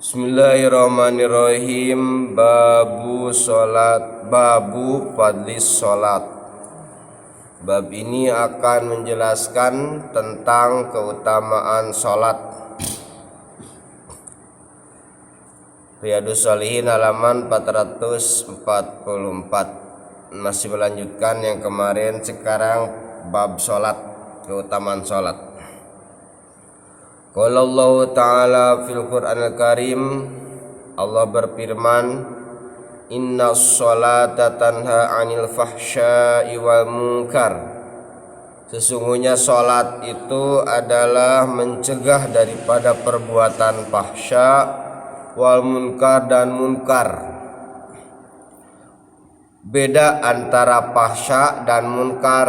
Bismillahirrahmanirrahim. Babu fadlis sholat. Bab ini akan menjelaskan tentang keutamaan sholat. Riyadhus Shalihin halaman 444. Masih melanjutkan yang kemarin, sekarang bab sholat, keutamaan sholat. Qala Allah Ta'ala fil Qur'anil Karim, Allah berfirman, Inna sholata tanha 'anil fahsya'i wal munkar. Sesungguhnya sholat itu adalah mencegah daripada perbuatan fahsya, wal munkar dan munkar. Beda antara fahsya dan munkar.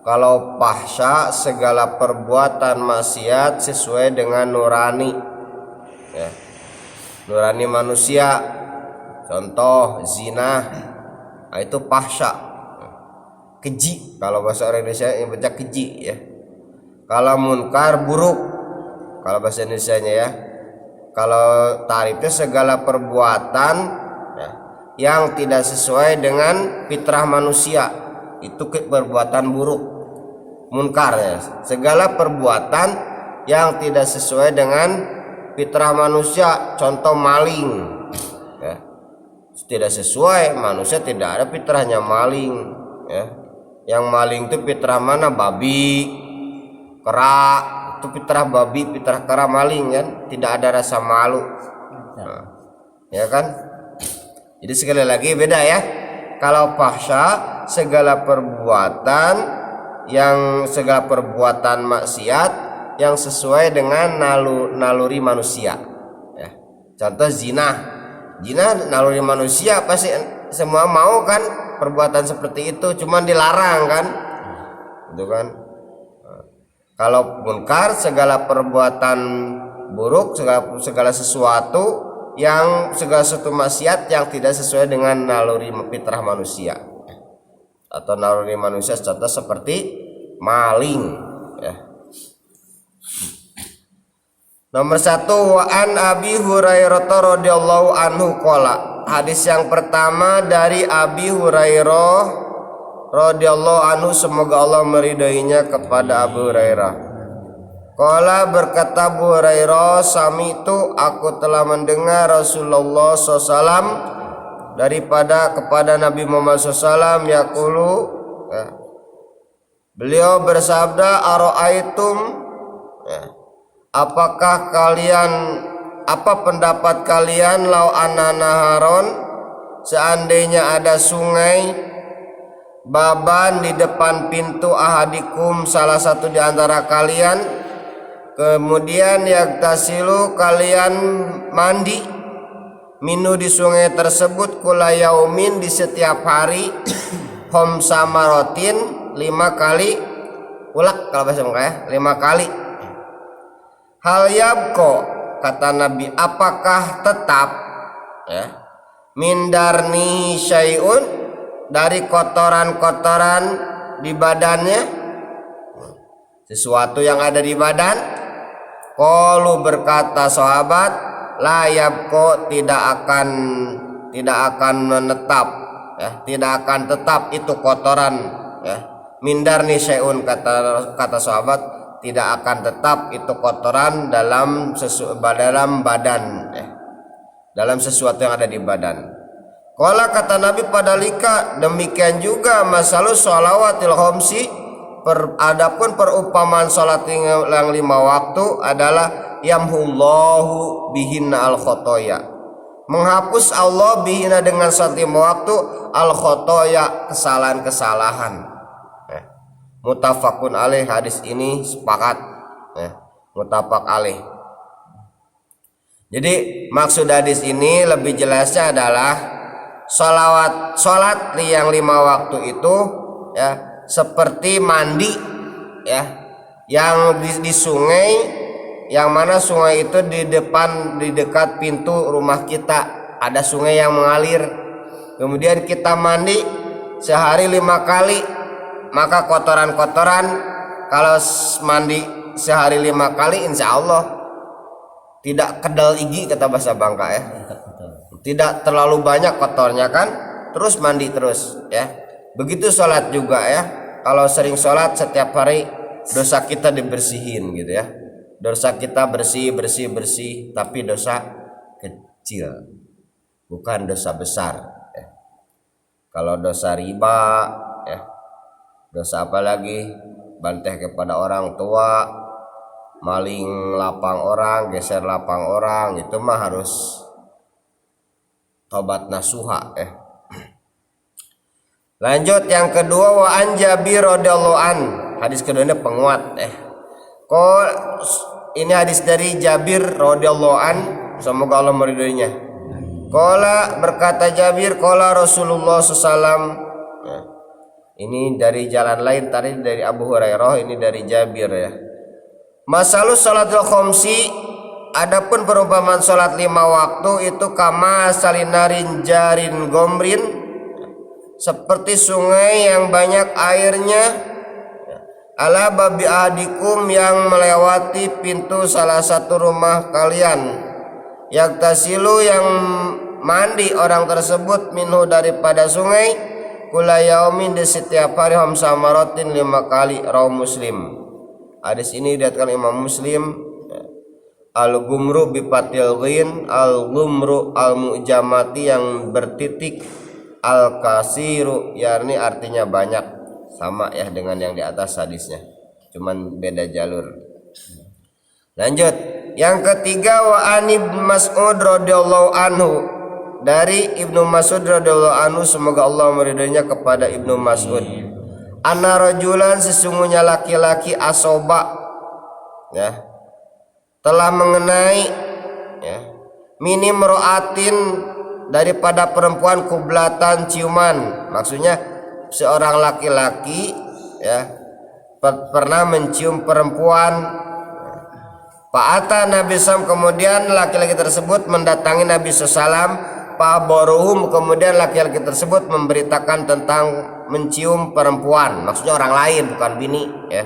Kalau fahsya segala perbuatan maksiat sesuai dengan nurani, ya, nurani manusia. Contoh zina, nah itu fahsya, keji. Kalau bahasa Indonesia yang baca keji, ya. Kalau munkar buruk, kalau bahasa Indonesianya, ya. Kalau tarifnya segala perbuatan, ya, yang tidak sesuai dengan fitrah manusia, itu perbuatan buruk. Munkar, ya, segala perbuatan yang tidak sesuai dengan fitrah manusia. Contoh maling, ya, tidak sesuai, manusia tidak ada fitrahnya maling, ya. Yang maling itu fitrah mana? Babi, kera, itu fitrah babi, fitrah kera maling, kan, tidak ada rasa malu, nah, ya kan. Jadi sekali lagi beda, ya. Kalau fahsya segala perbuatan maksiat yang sesuai dengan naluri manusia, ya. Contoh zina naluri manusia, pasti semua mau kan perbuatan seperti itu, cuman dilarang kan, itu kan. Kalau munkar segala perbuatan buruk, segala sesuatu maksiat yang tidak sesuai dengan naluri fitrah manusia atau naluri manusia, contoh seperti maling, ya. Nomor 1, wa an Abi Hurairah radhiyallahu anhu qala. Hadis yang pertama dari Abi Hurairah radhiyallahu anhu, semoga Allah meridainya, kepada Abu Hurairah. Qala, berkata Abu Hurairah, sami'tu, aku telah mendengar Rasulullah SAW kepada Nabi Muhammad SAW yaqulu, ya, beliau bersabda, ara'aitum, ya, apa pendapat kalian, lau anna naharon, seandainya ada sungai, baban, di depan pintu ahadikum, salah satu di antara kalian, kemudian yaktasilu, kalian mandi, minu, di sungai tersebut, kula yaumin, di setiap hari, khamsa marotin, 5 kali, ulak kalau bahasa Mekah, ya, 5 kali. Hal yabko, kata Nabi, apakah tetap, ya, mindarni syai'un, dari kotoran-kotoran di badannya, sesuatu yang ada di badan. Qalu, berkata sahabat, la yabko, tidak akan menetap, ya, tidak akan tetap itu kotoran, ya. Mindarni syai'un, kata sahabat, tidak akan tetap itu kotoran dalam badan, ya, dalam sesuatu yang ada di badan. Qala, kata Nabi, padalika, demikian juga masalus sholawatil khamsi, adapun perumpamaan salat yang 5 waktu adalah yamhullahu bihinna al khotoya, menghapus Allah bihinna dengan salat 5 waktu, al khotoya, kesalahan-kesalahan. Muttafaqun alaih, hadis ini sepakat, ya, muttafaq alaih. Jadi maksud hadis ini lebih jelasnya adalah salat yang 5 waktu itu, ya, seperti mandi, ya, yang di sungai, yang mana sungai itu di dekat pintu rumah kita ada sungai yang mengalir, kemudian kita mandi sehari 5 kali, maka kotoran-kotoran, kalau mandi sehari 5 kali, insya Allah tidak kedal gigi kata bahasa Bangka ya, tidak terlalu banyak kotornya kan, terus mandi terus ya. Begitu sholat juga ya, kalau sering sholat setiap hari dosa kita dibersihin gitu ya, dosa kita bersih, tapi dosa kecil bukan dosa besar ya. Kalau dosa riba ya, dosa apa lagi, banteh kepada orang tua, maling lapang orang, geser lapang orang, itu mah harus tobat nasuha ya. Lanjut yang kedua, wa an Jabir radhiyallahu an, hadis kedua ini penguat ini hadis dari Jabir radhiyallahu an, semoga Allah meridhoinya. Qala, berkata Jabir, qala Rasulullah SAW. Nah, ini dari jalan lain, tadi dari Abu Hurairah, ini dari Jabir ya. Masalus salatul khomsi, adapun perumpamaan salat 5 waktu itu kama salinarin jarin gomrin, seperti sungai yang banyak airnya, ala babi ahdikum, yang melewati pintu salah satu rumah kalian, yaktasilu, yang mandi orang tersebut, minhu, daripada sungai, kula yaumin, di setiap hari, hamsa maratin, 5 kali, rawi Muslim. Hadis ini diriwayatkan Imam Muslim. Al-gumru bipatil ghin, al-gumru al-mu'jamati, yang bertitik, al-kasiru, yakni artinya banyak, sama ya dengan yang di atas hadisnya, cuman beda jalur. Lanjut yang ketiga, wa ani Mas'ud radhiyallahu anhu, dari Ibnu Mas'ud radhiyallahu anhu, semoga Allah meridhoinya, kepada Ibnu Mas'ud, anna rajulan, sesungguhnya laki-laki, asoba ya, telah mengenai ya, minim ro'atin, daripada perempuan, kublatan, ciuman, maksudnya seorang laki-laki ya pernah mencium perempuan. Fa'ata Nabi SAW, kemudian laki-laki tersebut mendatangi Nabi SAW. Fa'boruhum, kemudian laki-laki tersebut memberitakan tentang mencium perempuan, maksudnya orang lain, bukan bini ya.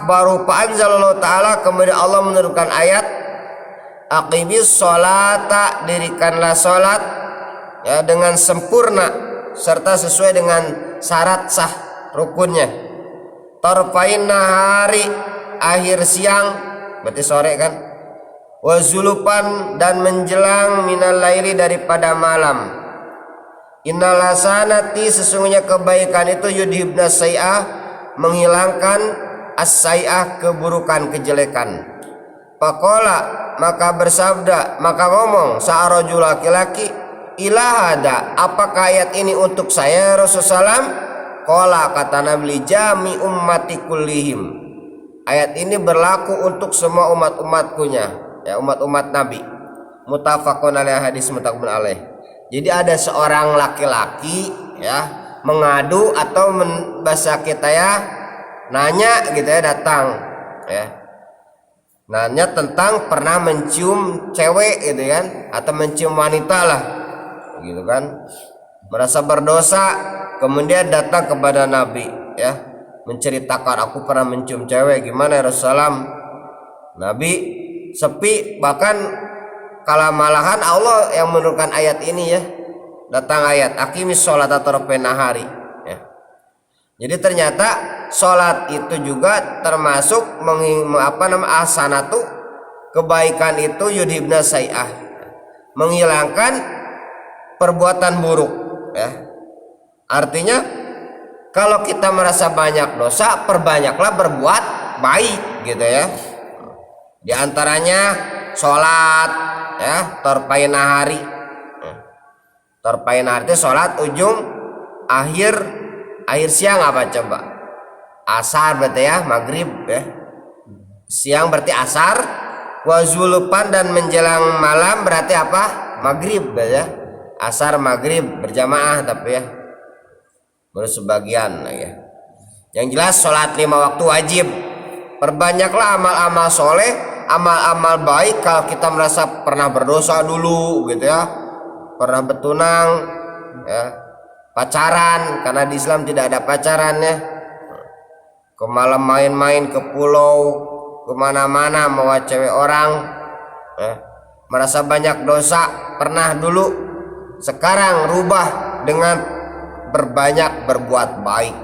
Baru fa'anzalallahu ta'ala, kemudian Allah menurunkan ayat, aqimis sholata, dirikanlah sholat ya dengan sempurna serta sesuai dengan syarat sah rukunnya. Tarfain nahari, akhir siang, berarti sore kan, wazulupan, dan menjelang, minal laili, daripada malam. Innal hasanati, sesungguhnya kebaikan itu, yudhibna sayyi'ah, menghilangkan as-sayyi'ah, keburukan, kejelekan. Faqala, maka bersabda, maka ngomong sa'arajul, laki-laki, ilahada, apakah ayat ini untuk saya Rasulullah? Qala, kata Nabi, jami ummati kullihim, ayat ini berlaku untuk semua umat-umatkunya ya, umat-umat Nabi. Muttafaqun alaih, hadis muttafaqun alaih. Jadi ada seorang laki-laki ya mengadu, atau bahasa kita ya nanya gitu ya, datang ya, nanya tentang pernah mencium cewek gitu kan, atau mencium wanita lah gitu kan, merasa berdosa, kemudian datang kepada Nabi ya, menceritakan, aku pernah mencium cewek, gimana ya Rasulullah? Nabi sepi, bahkan kalau malahan Allah yang menurunkan ayat ini ya, datang ayat aqimis sholata tarafay nahari ya. Jadi ternyata sholat itu juga termasuk asanatu, kebaikan itu, yudhibna sayyi'ah, menghilangkan perbuatan buruk ya. Artinya kalau kita merasa banyak dosa, perbanyaklah berbuat baik gitu ya. Di antaranya sholat ya, tarfain nahari. Tarfain nahari itu sholat ujung akhir siang, apa coba? Asar berarti ya, maghrib ya. Siang berarti asar, wazulupan, dan menjelang malam berarti apa? Maghrib ya. Asar maghrib berjamaah tapi ya, baru sebagian ya. Yang jelas sholat 5 waktu wajib. Perbanyaklah amal-amal soleh, amal-amal baik. Kalau kita merasa pernah berdosa dulu gitu ya, pernah bertunang ya, pacaran, karena di Islam tidak ada pacaran ya, ke malam main-main ke pulau kemana-mana mau cewek orang, merasa banyak dosa pernah dulu, sekarang rubah dengan berbanyak berbuat baik,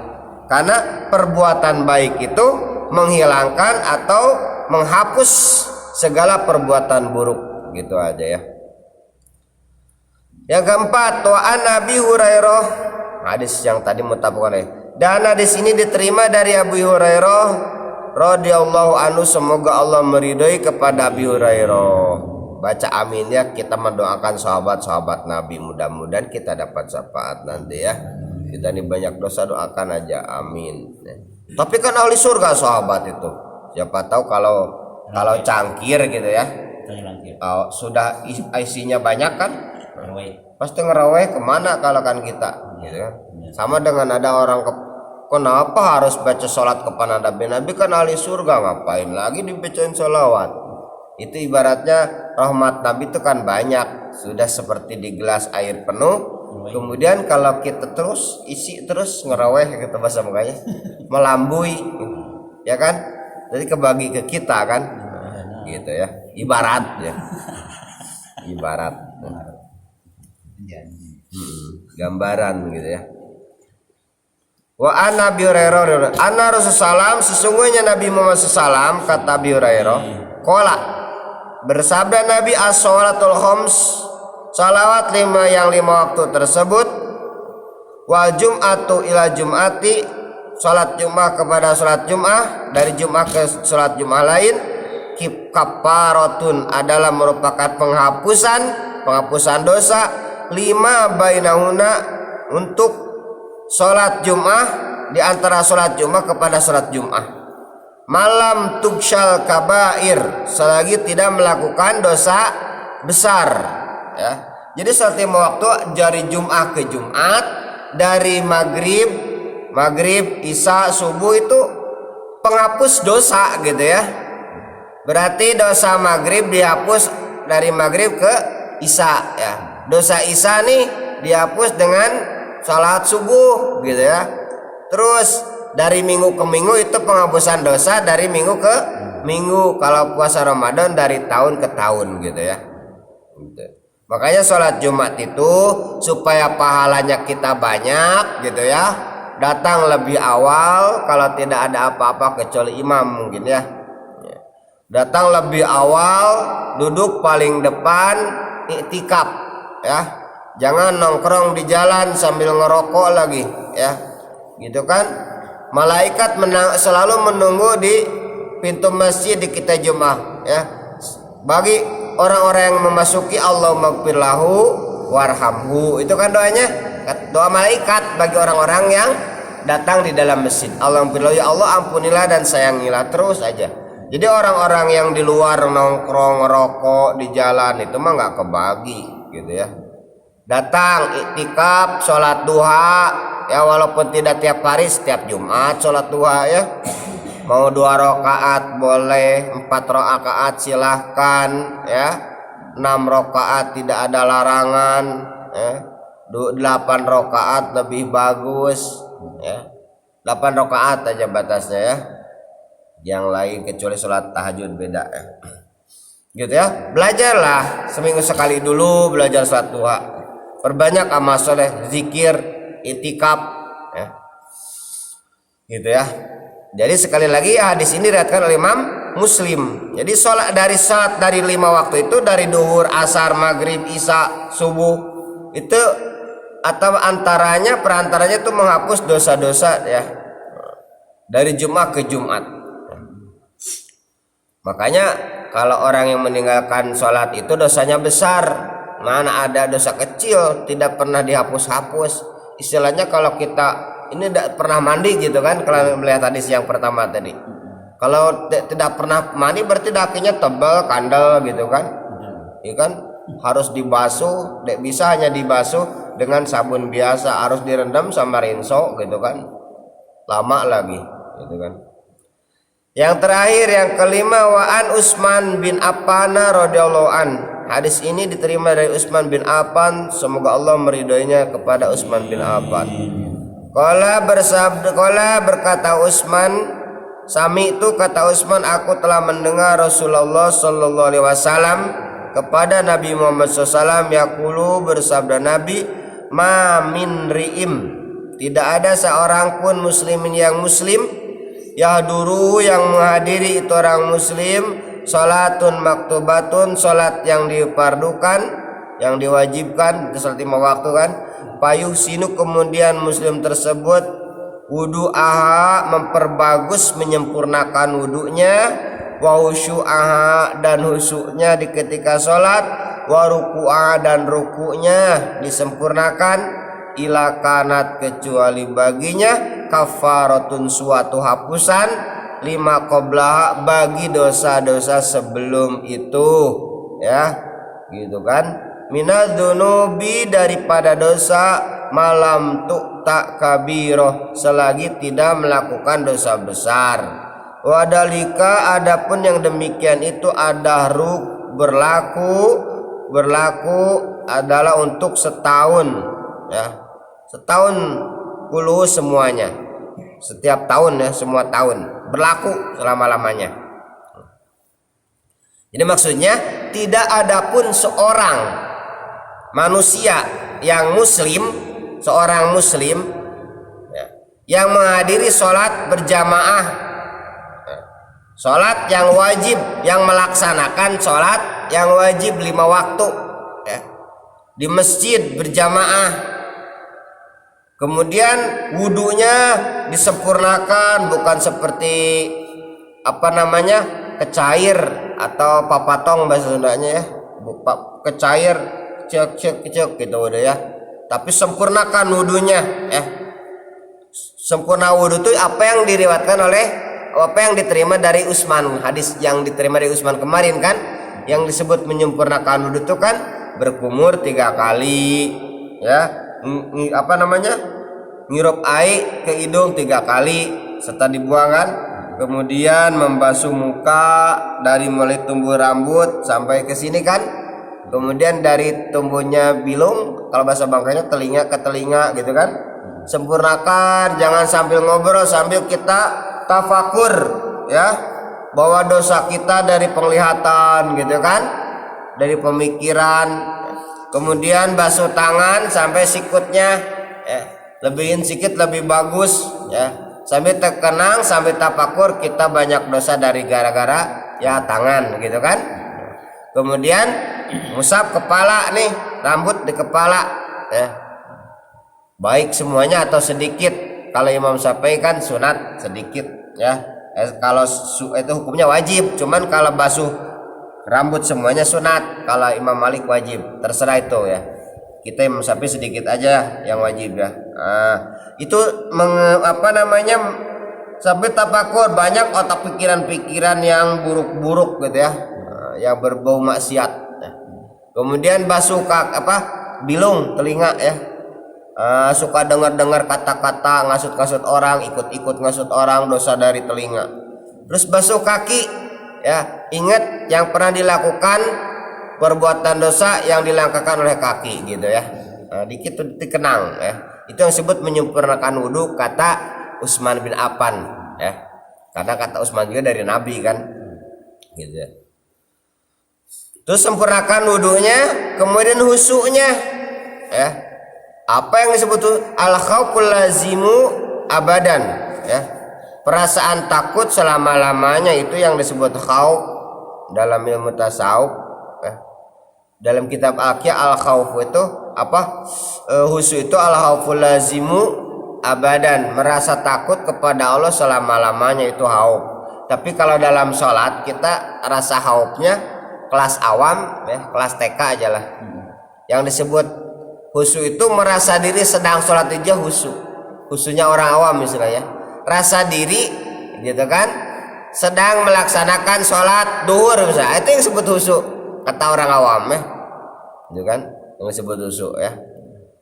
karena perbuatan baik itu menghilangkan atau menghapus segala perbuatan buruk, gitu aja ya. Yang keempat, wa an Abi Hurairah, hadis yang tadi muttafaqun alaih. Dan hadis ini diterima dari Abu Hurairah radhiyallahu anhu, semoga Allah meridhoi kepada Abi Hurairah. Baca amin ya, kita mendoakan sahabat-sahabat Nabi, mudah-mudahan kita dapat syafaat nanti ya. Kita ini banyak dosa, doakan aja amin. Tapi kan ahli surga sahabat itu. Siapa tahu kalau cangkir gitu ya. Sudah isinya banyak kan? Pasti ngeraweh kemana kalau kan kita gitu kan. Sama dengan ada orang kenapa harus baca sholat kepada Nabi kan ahli surga, ngapain lagi dibacain sholawat? Itu ibaratnya rahmat Nabi itu kan banyak, sudah seperti di gelas air penuh. Kemudian kalau kita terus isi terus ngeraweh gitu bahasa mukanya melambui ya kan, jadi kebagi ke kita kan gitu ya, ibarat ya, ibarat gambaran gitu ya. Wa an Nabi Hurairah anna Rasulullah, sesungguhnya Nabi Muhammad SAW, kata Abi Hurairah, qala, bersabda Nabi, as-sholatul khams, salawat 5 yang 5 waktu tersebut, wal jum'atu ila jum'ati, salat Jumat kepada salat Jumat, dari Jumat ke salat Jumat lain, kafaratun adalah merupakan penghapusan dosa, 5 bainahuna, untuk salat Jumat, di antara salat Jumat kepada salat Jumat, malam tugsyal kabair, selagi tidak melakukan dosa besar ya. Jadi salat 5 waktu dari Jumat ke Jumat, dari maghrib, isya, subuh, itu penghapus dosa gitu ya. Berarti dosa maghrib dihapus dari maghrib ke isya ya. Dosa isya nih dihapus dengan salat subuh gitu ya. Terus dari minggu ke minggu itu penghapusan dosa dari minggu ke minggu. Kalau puasa Ramadan dari tahun ke tahun gitu ya gitu. Makanya sholat Jumat itu supaya pahalanya kita banyak gitu ya, datang lebih awal kalau tidak ada apa-apa kecuali imam mungkin ya. Datang lebih awal, duduk paling depan, iktikaf ya. Jangan nongkrong di jalan sambil ngerokok lagi ya. Gitu kan? Malaikat selalu menunggu di pintu masjid di kita Jumat ya. Bagi orang-orang yang memasuki, Allahumma gfir lahu warhamhu, itu kan doanya, doa malaikat bagi orang-orang yang datang di dalam masjid. Allahumma gfir lahu, ya Allah ampunilah dan sayangilah, terus aja. Jadi orang-orang yang di luar nongkrong ngerokok di jalan itu mah nggak kebagi gitu ya. Datang iktikaf sholat duha ya, walaupun tidak tiap hari, setiap Jumat sholat duha ya. Mau 2 rakaat boleh, 4 rakaat silahkan ya, 6 rakaat tidak ada larangan ya. 8 rakaat lebih bagus ya. 8 rakaat aja batasnya ya. Yang lain kecuali sholat tahajud beda ya. Gitu ya. Belajarlah seminggu sekali dulu belajar sholat duha. Perbanyak amal soleh, zikir, itikaf ya. Gitu ya. Jadi sekali lagi hadis ini diriwayatkan oleh Imam Muslim. Jadi sholat dari 5 waktu itu, dari duhur, asar, maghrib, isya, subuh, itu atau perantaranya itu menghapus dosa-dosa ya, dari Jumat ke Jumat. Makanya kalau orang yang meninggalkan sholat itu dosanya besar. Mana ada dosa kecil tidak pernah dihapus-hapus. Istilahnya kalau kita ini tidak pernah mandi gitu kan, kalau melihat hadis yang pertama tadi. Kalau tidak pernah mandi berarti dakinya tebal, kandel gitu kan. Iya kan, harus dibasuh, tidak bisa hanya dibasuh dengan sabun biasa, harus direndam sama rinso gitu kan. Lama lagi gitu kan. Yang terakhir, yang kelima, wa an Utsman bin Affan radhiyallahu an. Hadis ini diterima dari Utsman bin Affan, semoga Allah meridhoinya kepada Utsman bin Affan. Qala berkata Utsman, Sami itu kata Utsman, aku telah mendengar Rasulullah sallallahu alaihi wasallam kepada Nabi Muhammad SAW yaqulu, bersabda Nabi, ma min ri'im, tidak ada seorang pun muslimin yang muslim, yahduru yang menghadiri itu orang muslim, salatun maktubatun, salat yang difardukan, yang diwajibkan, salat 5 waktu kan, payuh sinu, kemudian muslim tersebut wudu'aha, memperbagus menyempurnakan wudunya, wa khusyu'aha, dan khusyuknya di ketika sholat, wa ruku'aha, dan ruku'nya disempurnakan, ila kanat, kecuali baginya, kafaratun, suatu hapusan, lima qablaha, bagi dosa-dosa sebelum itu, ya gitu kan, minadzunubi, daripada dosa, malam tak kabiroh, selagi tidak melakukan dosa besar. Wadalika, adapun yang demikian itu adahru, berlaku adalah untuk setahun, ya, setahun puluh semuanya, setiap tahun, ya, semua tahun berlaku selama-lamanya. Jadi maksudnya tidak ada pun seorang manusia yang muslim, seorang muslim, ya, yang menghadiri sholat berjamaah, ya, sholat yang wajib, yang melaksanakan sholat yang wajib 5 waktu, ya, di masjid berjamaah, kemudian wudunya disempurnakan, bukan seperti kecair atau papatong bahasa Sundanya, ya, kecair cek gitu udah, ya, tapi sempurnakan wudunya, ya. Sempurna wudu itu apa yang diriwayatkan oleh, apa yang diterima dari Utsman, hadis yang diterima dari Utsman kemarin kan, yang disebut menyempurnakan wudu itu kan berkumur 3 kali, ya, ngirup air ke hidung 3 kali serta dibuang kan, kemudian membasuh muka dari mulai tumbuh rambut sampai ke sini kan, kemudian dari tumbuhnya bilung, kalau bahasa Bangkanya telinga ke telinga gitu kan, sempurnakan, jangan sambil ngobrol sambil kita tafakur, ya, bahwa dosa kita dari penglihatan gitu kan, dari pemikiran, kemudian basuh tangan sampai sikutnya, ya, lebihin sikit lebih bagus, ya, sambil terkenang sambil tafakur, kita banyak dosa dari gara-gara, ya, tangan gitu kan. Kemudian musab kepala nih, rambut di kepala, ya, baik semuanya atau sedikit. Kalau Imam Syafi'i kan sunat sedikit, ya, kalau itu hukumnya wajib, cuman kalau basuh rambut semuanya sunat, kalau Imam Malik wajib, terserah itu, ya, kita Imam Syafi'i sedikit aja yang wajib, ya. Itu sampai tafakur, banyak otak pikiran-pikiran yang buruk-buruk gitu, ya, yang berbau maksiat, ya. Kemudian basuh bilung telinga, ya, suka dengar-dengar kata-kata ngasut-ngasut orang, ikut-ikut ngasut orang, dosa dari telinga. Terus basuh kaki, ya, ingat yang pernah dilakukan perbuatan dosa yang dilangkakan oleh kaki gitu, ya, dikit dikenang, ya, itu yang disebut menyempurnakan wudu kata Utsman bin Affan, ya, karena kata Utsman juga dari Nabi kan, gitu, ya. Terus sempurnakan wudunya, kemudian khusyuknya, ya, apa yang disebut al khauful lazimu abadan, ya, perasaan takut selama-lamanya, itu yang disebut khauf dalam ilmu tasawuf, ya. Dalam kitab Aqya, al khauf itu khusyuk itu al khauful lazimu abadan, merasa takut kepada Allah selama-lamanya, itu khauf. Tapi kalau dalam sholat kita rasa khaufnya kelas awam, ya, kelas TK aja lah. Yang disebut khusyuk itu merasa diri sedang sholat aja khusyuk. Khusyuknya orang awam misalnya, ya, rasa diri gitu kan sedang melaksanakan sholat duhur misalnya, itu yang disebut khusyuk kata orang awam, ya, gitu kan, yang disebut khusyuk, ya.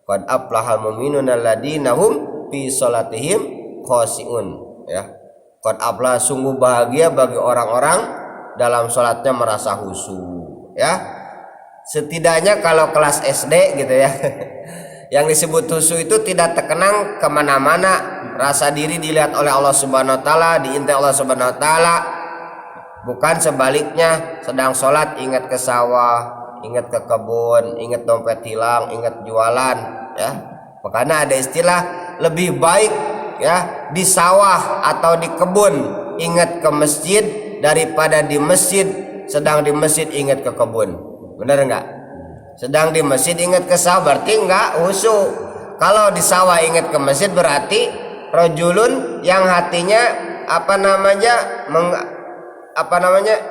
Qad aflahal mu'minuna alladzina hum fi sholatihim khashi'un, ya. Qad aflah, sungguh bahagia bagi orang-orang dalam sholatnya merasa khusyuk, ya. Setidaknya kalau kelas SD gitu, ya, Yang disebut khusyuk itu tidak terkenang kemana-mana, rasa diri dilihat oleh Allah Subhanahu Wa Taala, diintai Allah Subhanahu Wa Taala. Bukan sebaliknya, sedang sholat ingat ke sawah, ingat ke kebun, ingat dompet hilang, ingat jualan, ya. Makanya ada istilah lebih baik ya di sawah atau di kebun ingat ke masjid daripada di masjid sedang di masjid ingat ke kebun. Benar enggak? Sedang di masjid ingat ke sawah berarti enggak khusyuk. Kalau di sawah ingat ke masjid berarti rajulun yang hatinya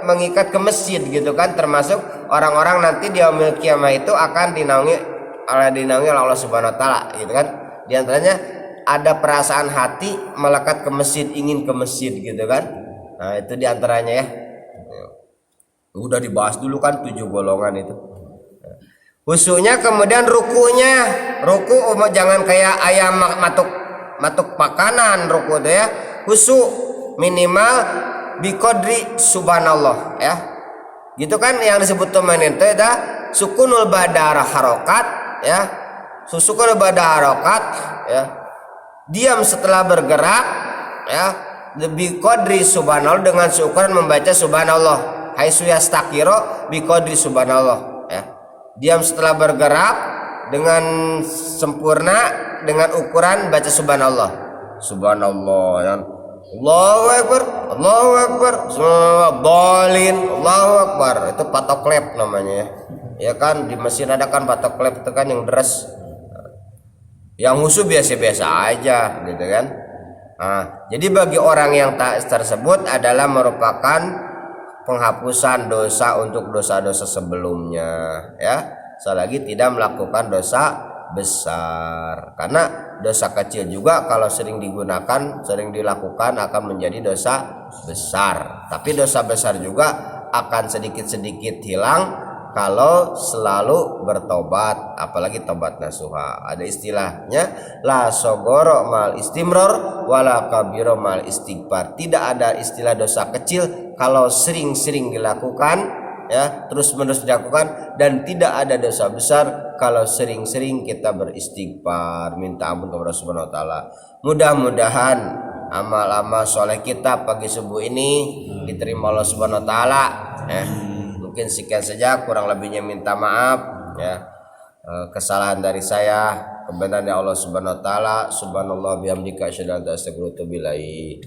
mengikat ke masjid gitu kan, termasuk orang-orang nanti di yaumil kiamah itu akan dinaungi oleh Allah Subhanahu Wa Taala gitu kan. Di antaranya ada perasaan hati melekat ke masjid, ingin ke masjid gitu kan. Nah itu di antaranya ya. Udah dibahas dulu kan 7 golongan itu. Khusyuknya, kemudian rukunya, ruku jangan kayak ayam matuk makanan ruku itu ya. Khusyuk minimal biqadri subhanallah ya. Gitu kan yang disebut teman itu ya sukunul badara harokat ya. Sukunul badara harokat ya. Diam setelah bergerak ya. Biqadri subhanallah dengan seukuran membaca subhanallah. Haitsu yastakiro biqadri subhanallah ya. Diam setelah bergerak dengan sempurna dengan ukuran baca subhanallah. Subhanallah ya. Allahu Akbar, Allahu Akbar, bolin, Allahu Akbar. Itu patoklep namanya ya. Ya kan di mesin ada kan patoklep itu kan yang deres. Yang khusyuk biasa-biasa aja gitu kan. Nah, jadi bagi orang yang tak tersebut adalah merupakan penghapusan dosa untuk dosa-dosa sebelumnya ya. Selagi tidak melakukan dosa besar. Karena dosa kecil juga kalau sering digunakan, sering dilakukan akan menjadi dosa besar. Tapi dosa besar juga akan sedikit-sedikit hilang kalau selalu bertobat, apalagi tobat nasuha. Ada istilahnya la sogoro mal istimror wala kabiro mal istighfar. Tidak ada istilah dosa kecil kalau sering-sering dilakukan ya, terus-menerus dilakukan, dan tidak ada dosa besar kalau sering-sering kita beristighfar, minta ampun kepada Subhanahu Wa Taala. Mudah-mudahan amal-amal soleh kita pagi subuh ini diterima Allah Subhanahu Wa Taala. Mungkin sekian saja, kurang lebihnya minta maaf ya. Kesalahan dari saya, kebenaran dari Allah Subhanahu Wa Taala. Subhanallah bihamdika asyhadu an la ilaha illa anta astaghfiruka wa atubu ilaik.